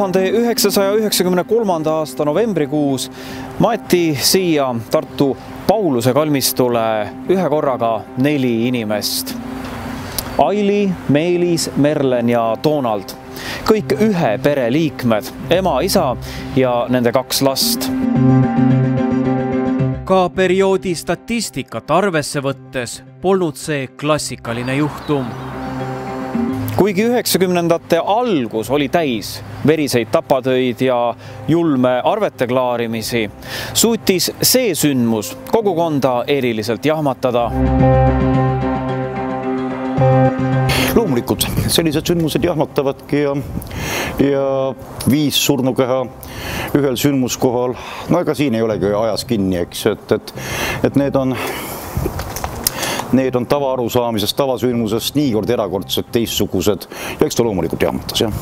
1993. aasta novembrikuus maeti siia Tartu Pauluse kalmistule ühe korraga 4 inimest. Aili, Meelis, Merlen ja Donald. Kõik ühe pere liikmed, ema, isa ja nende 2 last. Ka perioodi statistikat arvesse võttes polnud see klassikaline juhtum. Kuigi 90ndate algus oli täis veriseid tapatöid ja julme arvete klaarimisi, suutis see sündmus kogukonda eriliselt jahmatada. Loomulikult, sellised sündmused jahmatavadki ja 5 surnukeha ühel sündmuskohal. No ega siin ei olegi ajas kinni, eks, et need on tavaarusaamisest, tavasündmusest niivõrd erakordselt teistsugused ja eks ta loomulikult jahmatas, jah.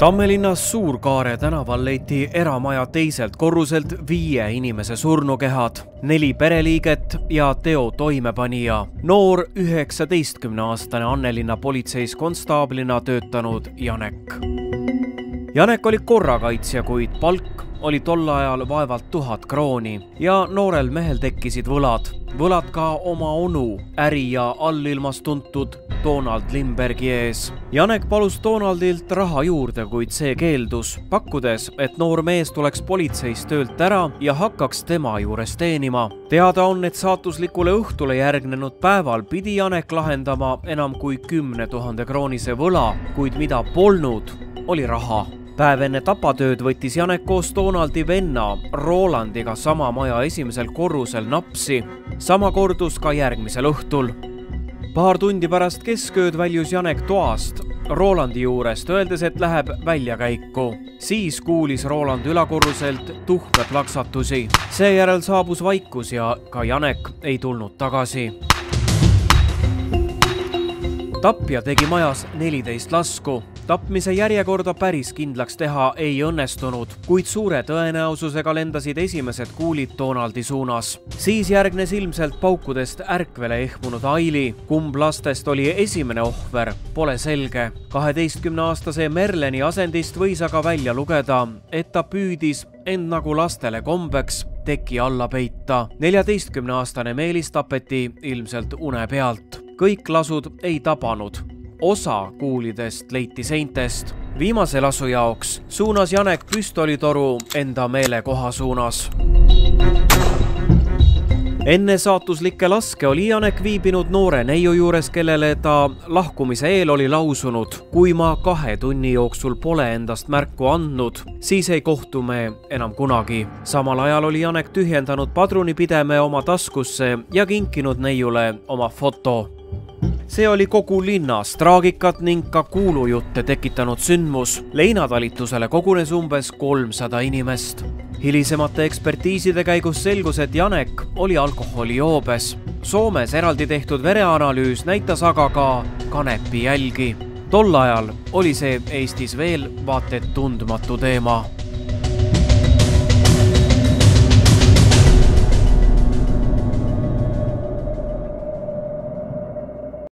Tammelinnas Suur-Kaare tänaval leiti eramaja teiselt korruselt 5 inimese surnukehad, 4 pereliiget ja teo toimepanija, noor 19-aastane Annelinna politseis konstaablina töötanud Janek. Janek oli korrakaitsja, kuid palk oli tol ajal vaevalt 1000 krooni ja noorel mehel tekkisid võlad. Võlad ka oma onu, äri- ja allilmas tuntud Donald Lindbergi ees. Janek palus Donaldilt raha juurde, kuid see keeldus, pakkudes, et noor mees tuleks politseis töölt ära ja hakkaks tema juures teenima. Teada on, et saatuslikule õhtule järgnenud päeval pidi Janek lahendama enam kui 10 000 kroonise võla, kuid mida polnud, oli raha. Päev enne tapatööd võttis Janek koos Donaldi venna Rolandiga sama maja esimesel korrusel napsi. Sama kordus ka järgmisel õhtul. Paar tundi pärast keskööd väljus Janek toast Rolandi juurest, öeldes, et läheb väljakäiku. Siis kuulis Roland ülakorruselt tuhme plaksatusi. Seejärel saabus vaikus ja ka Janek ei tulnud tagasi. Tapja tegi majas 14 lasku. Tapmise järjekorda päris kindlaks teha ei õnnestunud, kuid suure tõenäosusega lendasid esimesed kuulid Donaldi suunas. Siis järgnes ilmselt paukudest ärkvele ehmunud Aili. Kumb lastest oli esimene ohver, pole selge. 12-aastase Merleni asendist võis aga välja lugeda, et ta püüdis end nagu lastele kombeks teki alla peita. 14-aastane Meelis tapeti ilmselt une pealt. Kõik lasud ei tabanud. Osa kuulidest leiti seintest. Viimase lasu jaoks suunas Janek püstolitoru enda meelekoha suunas. Enne saatuslikke laske oli Janek viibinud noore neiu juures, kellele ta lahkumise eel oli lausunud: kui ma 2 tunni jooksul pole endast märku andnud, siis ei kohtu me enam kunagi. Samal ajal oli Janek tühjendanud padrunipideme oma taskusse ja kinkinud neiule oma foto. See oli kogu linnas traagikat ning ka kuulujutte tekitanud sündmus. Leinatalitusele kogunes umbes 300 inimest. Hilisemate ekspertiiside käigus selgus, et Janek oli alkoholijoobes. Soomes eraldi tehtud vereanalüüs näitas aga ka kanepi jälgi. Tol ajal oli see Eestis veel vaat et tundmatu teema.